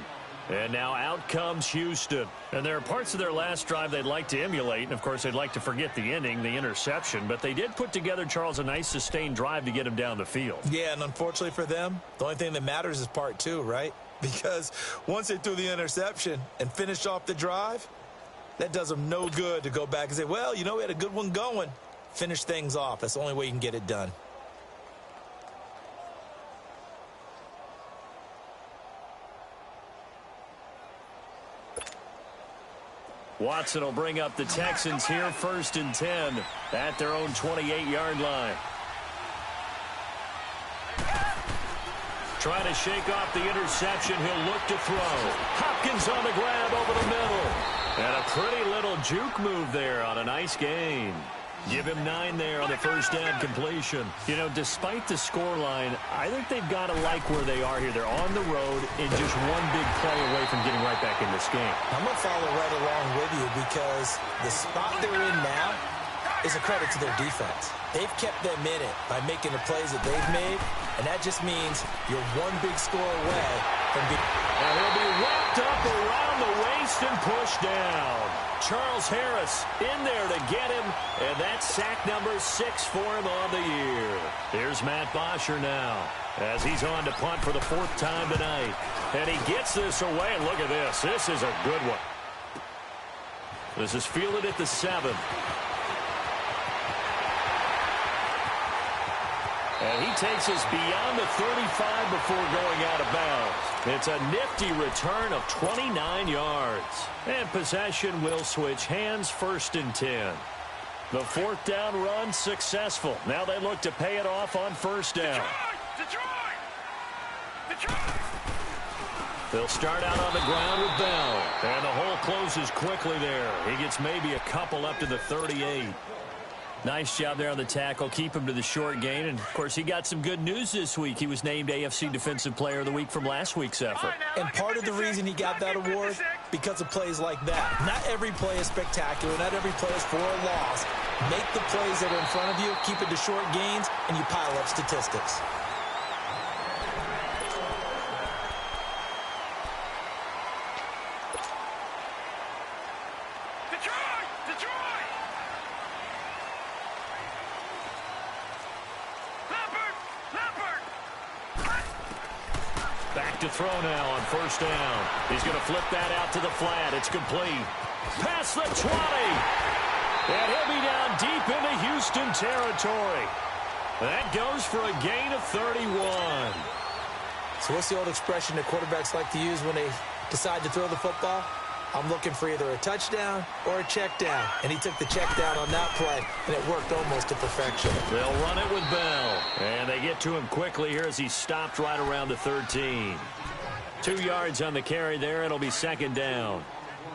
And now out comes Houston. And there are parts of their last drive they'd like to emulate. And, of course, they'd like to forget the ending, the interception. But they did put together, Charles, a nice sustained drive to get him down the field. Yeah, and unfortunately for them, the only thing that matters is part two, right? Because once they threw the interception and finished off the drive, that does them no good to go back and say, well, you know, we had a good one going. Finish things off. That's the only way you can get it done. Watson will bring up the Texans here, 1st and 10 at their own 28-yard line. Trying to shake off the interception. He'll look to throw. Hopkins on the grab over the middle. And a pretty little juke move there on a nice gain. Give him 9 there on the first down completion. You know, despite the scoreline, I think they've got to like where they are here. They're on the road and just one big play away from getting right back in this game. I'm going to follow right along with you because the spot they're in now is a credit to their defense. They've kept them in it by making the plays that they've made, and that just means you're one big score away from being... And he'll be wrapped up around the waist and pushed down. Charles Harris in there to get him, and that's sack number 6 for him on the year. Here's Matt Bosher now as he's on to punt for the 4th time tonight. And he gets this away, and look at this. This is a good one. This is fielded at the 7. And he takes us beyond the 35 before going out of bounds. It's a nifty return of 29 yards. And possession will switch hands, 1st and 10. The 4th down run successful. Now they look to pay it off on 1st down. Detroit! They'll start out on the ground with Bell. And the hole closes quickly there. He gets maybe a couple up to the 38. Nice job there on the tackle. Keep him to the short gain. And, of course, he got some good news this week. He was named AFC Defensive Player of the Week from last week's effort. And part of the reason he got that award, because of plays like that. Not every play is spectacular. Not every play is for a loss. Make the plays that are in front of you, keep it to short gains, and you pile up statistics. Back to throw now on 1st down. He's going to flip that out to the flat. It's complete. Past the 20. And he'll be down deep into Houston territory. That goes for a gain of 31. So what's the old expression that quarterbacks like to use when they decide to throw the football? I'm looking for either a touchdown or a check down. And he took the check down on that play, and it worked almost to perfection. They'll run it with Bell. And they get to him quickly here as he stopped right around the 13. 2 yards on the carry there. It'll be 2nd down.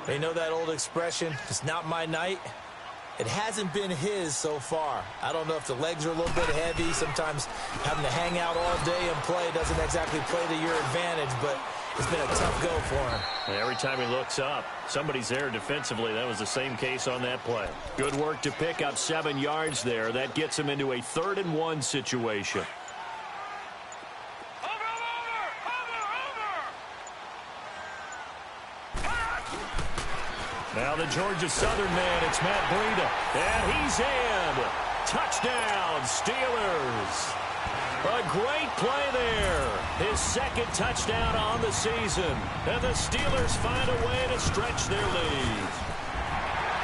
You know that old expression, it's not my night? It hasn't been his so far. I don't know if the legs are a little bit heavy. Sometimes having to hang out all day and play doesn't exactly play to your advantage, but it's been a tough go for him. And every time he looks up, somebody's there defensively. That was the same case on that play. Good work to pick up 7 yards there. That gets him into a 3rd and 1 situation. Now the Georgia Southern man, it's Matt Breida. And he's in. Touchdown, Steelers. A great play there. His 2nd touchdown on the season. And the Steelers find a way to stretch their lead.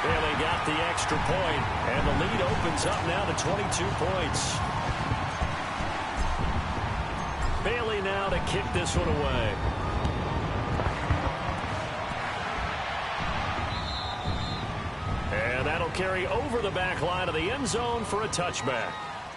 Bailey got the extra point, and the lead opens up now to 22 points. Bailey now to kick this one away. And that'll carry over the back line of the end zone for a touchback.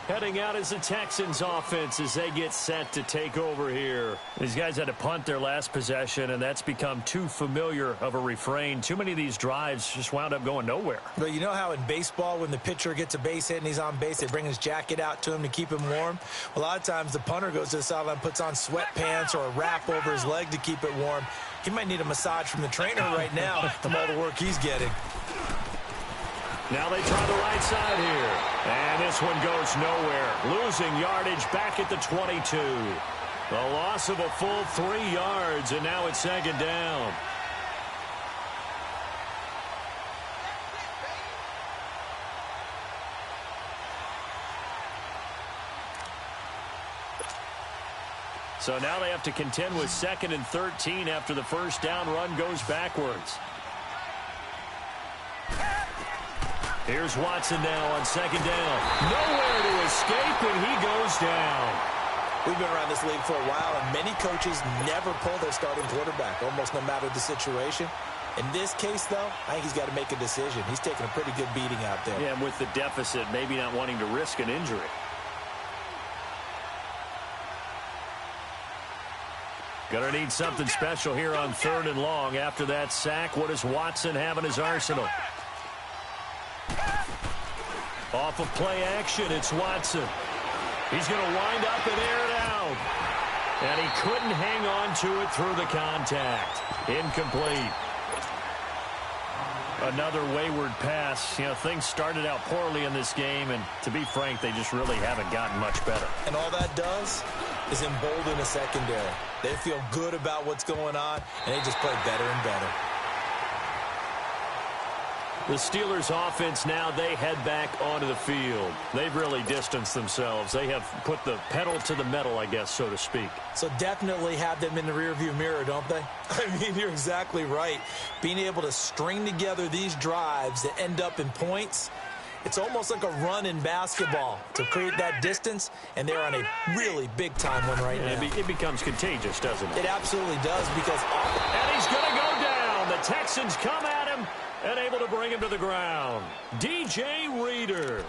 Heading out is the Texans offense as they get set to take over here. These guys had to punt their last possession, and that's become too familiar of a refrain. Too many of these drives just wound up going nowhere. But you know how in baseball, when the pitcher gets a base hit and he's on base, they bring his jacket out to him to keep him warm? A lot of times the punter goes to the sideline, puts on sweatpants or a wrap over his leg to keep it warm. He might need a massage from the trainer right now from all the work he's getting. Now they try the right side here. And this one goes nowhere. Losing yardage back at the 22. A loss of a full 3 yards, and now it's second down. So now they have to contend with 2nd and 13 after the first down run goes backwards. Here's Watson now on 2nd down. Nowhere to escape, and he goes down. We've been around this league for a while, and many coaches never pull their starting quarterback, almost no matter the situation. In this case, though, I think he's got to make a decision. He's taking a pretty good beating out there. Yeah, and with the deficit, maybe not wanting to risk an injury. Gonna need something special here on 3rd and long. After that sack, what does Watson have in his arsenal? Off of play action, it's Watson. He's going to wind up and air it out. And he couldn't hang on to it through the contact. Incomplete. Another wayward pass. You know, things started out poorly in this game, and to be frank, they just really haven't gotten much better. And all that does is embolden the secondary. They feel good about what's going on, and they just play better and better. The Steelers offense now, they head back onto the field. They've really distanced themselves. They have put the pedal to the metal, I guess, so to speak. So definitely have them in the rearview mirror, don't they? I mean, you're exactly right. Being able to string together these drives that end up in points, it's almost like a run in basketball to create that distance, and they're on a really big-time one right now. It becomes contagious, doesn't it? It absolutely does because... And he's going to go down. The Texans come at him and able to bring him to the ground. DJ Reader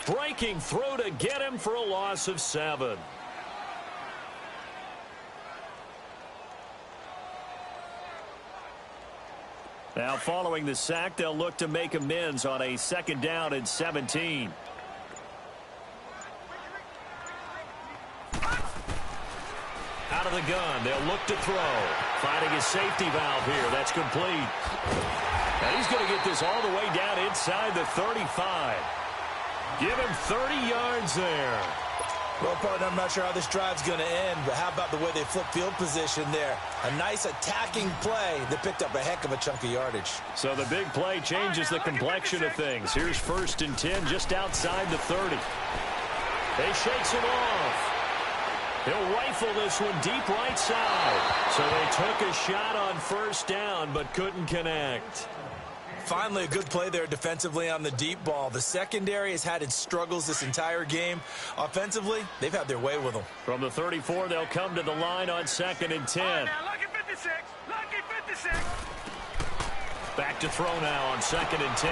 breaking through to get him for a loss of 7. Now following the sack, they'll look to make amends on a 2nd down and 17. Out of the gun, they'll look to throw. Finding his safety valve here. That's complete. And he's going to get this all the way down inside the 35. Give him 30 yards there. Well, partner, I'm not sure how this drive's going to end, but how about the way they flip field position there? A nice attacking play that picked up a heck of a chunk of yardage. So the big play changes the complexion of things. Here's 1st and 10 just outside the 30. He shakes it off. He'll rifle this one deep right side. So they took a shot on 1st down but couldn't connect. Finally, a good play there defensively on the deep ball. The secondary has had its struggles this entire game. Offensively, they've had their way with them. From the 34, they'll come to the line on 2nd and 10. Now, lucky 56. Lucky 56. Back to throw now on 2nd and 10.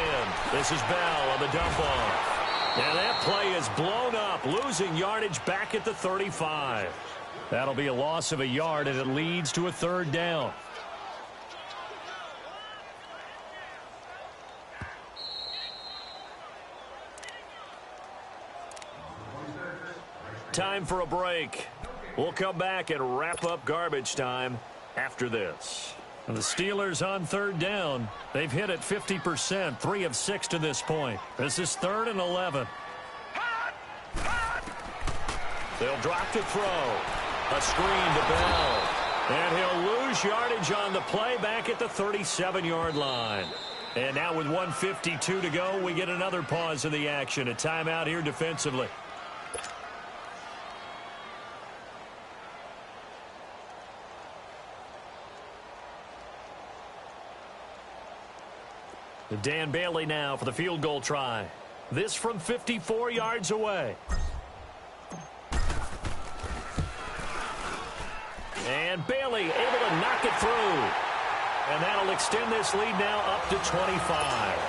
This is Bell on the dump off. And that play is blown up, losing yardage back at the 35. That'll be a loss of a yard, and it leads to a 3rd down. Time for a break. We'll come back and wrap up garbage time after this. And the Steelers on 3rd down. They've hit it 50%, 3 of 6 to this point. This is 3rd and 11. They'll drop to throw. A screen to Bell. And he'll lose yardage on the play back at the 37-yard line. And now with 1:52 to go, we get another pause in the action. A timeout here defensively. Dan Bailey now for the field goal try. This from 54 yards away. And Bailey able to knock it through. And that'll extend this lead now up to 25.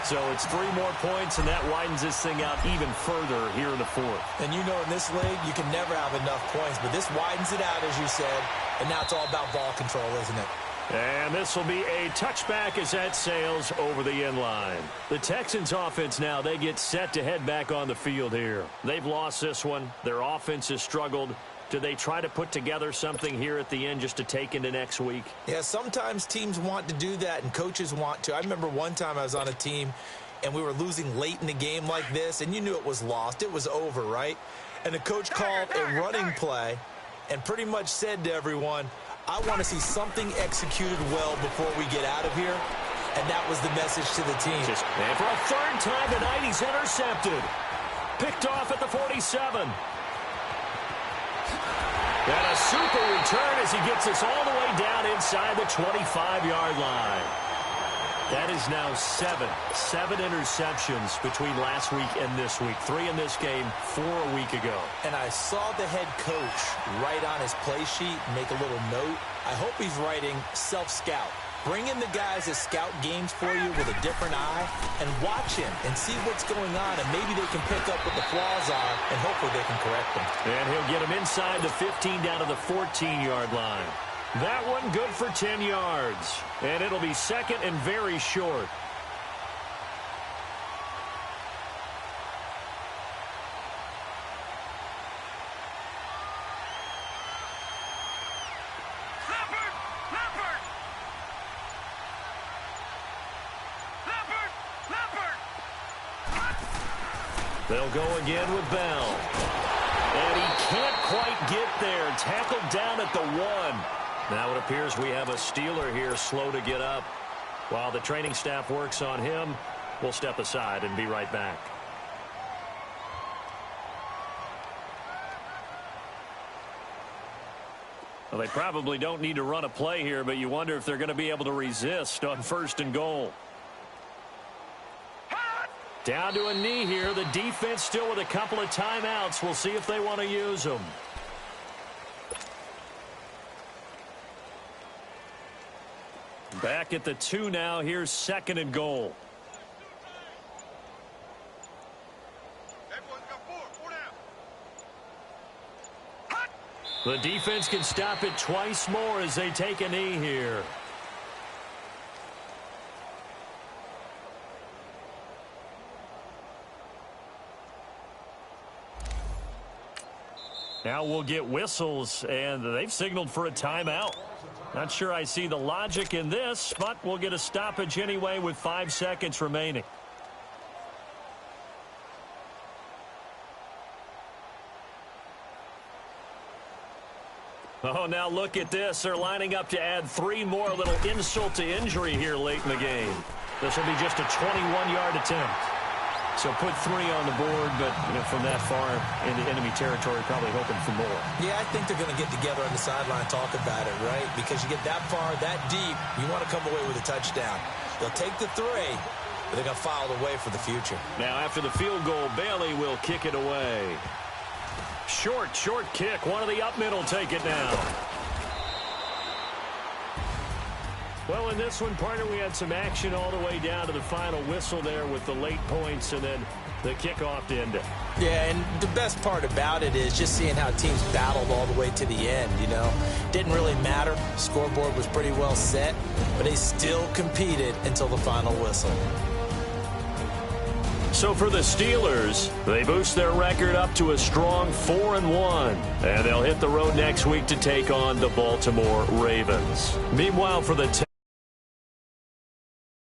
So it's 3 more points, and that widens this thing out even further here in the fourth. And you know in this league, you can never have enough points, but this widens it out, as you said, and now it's all about ball control, isn't it? And this will be a touchback as that sails over the end line. The Texans offense now, they get set to head back on the field here. They've lost this one. Their offense has struggled. Do they try to put together something here at the end just to take into next week? Yeah, sometimes teams want to do that and coaches want to. I remember one time I was on a team and we were losing late in the game like this, and you knew it was lost. It was over, right? And the coach called a running play and pretty much said to everyone, I want to see something executed well before we get out of here. And that was the message to the team. And for a third time tonight, he's intercepted. Picked off at the 47. And a super return as he gets us all the way down inside the 25-yard line. That is now 7 interceptions between last week and this week. 3 in this game, 4 a week ago. And I saw the head coach write on his play sheet, make a little note. I hope he's writing self-scout. Bring in the guys that scout games for you with a different eye and watch him and see what's going on, and maybe they can pick up what the flaws are and hopefully they can correct them. And he'll get him inside the 15 down to the 14-yard line. That one good for 10 yards. And it'll be second and very short. They'll go again with Bell. And he can't quite get there. Tackled down at the 1. Now it appears we have a Steeler here slow to get up. While the training staff works on him, we'll step aside and be right back. Well, they probably don't need to run a play here, but you wonder if they're going to be able to resist on 1st and goal. Down to a knee here. The defense still with a couple of timeouts. We'll see if they want to use them. Back at the 2 now. Here's 2nd and goal. The defense can stop it twice more as they take a knee here. Now we'll get whistles, and they've signaled for a timeout. Not sure I see the logic in this, but we'll get a stoppage anyway with 5 seconds remaining. Oh, now look at this. They're lining up to add 3 more, a little insult to injury here late in the game. This will be just a 21-yard attempt. So put 3 on the board, but from that far into enemy territory, probably hoping for more. Yeah, I think they're going to get together on the sideline and talk about it, right? Because you get that far, that deep, you want to come away with a touchdown. They'll take the 3, but they're going to file it away for the future. Now after the field goal, Bailey will kick it away. Short kick. One of the up men will take it now. Well, in this one, partner, we had some action all the way down to the final whistle there with the late points and then the kickoff to end it. Yeah, and the best part about it is just seeing how teams battled all the way to the end, Didn't really matter. Scoreboard was pretty well set, but they still competed until the final whistle. So for the Steelers, they boost their record up to a strong 4-1. And they'll hit the road next week to take on the Baltimore Ravens. Meanwhile, for the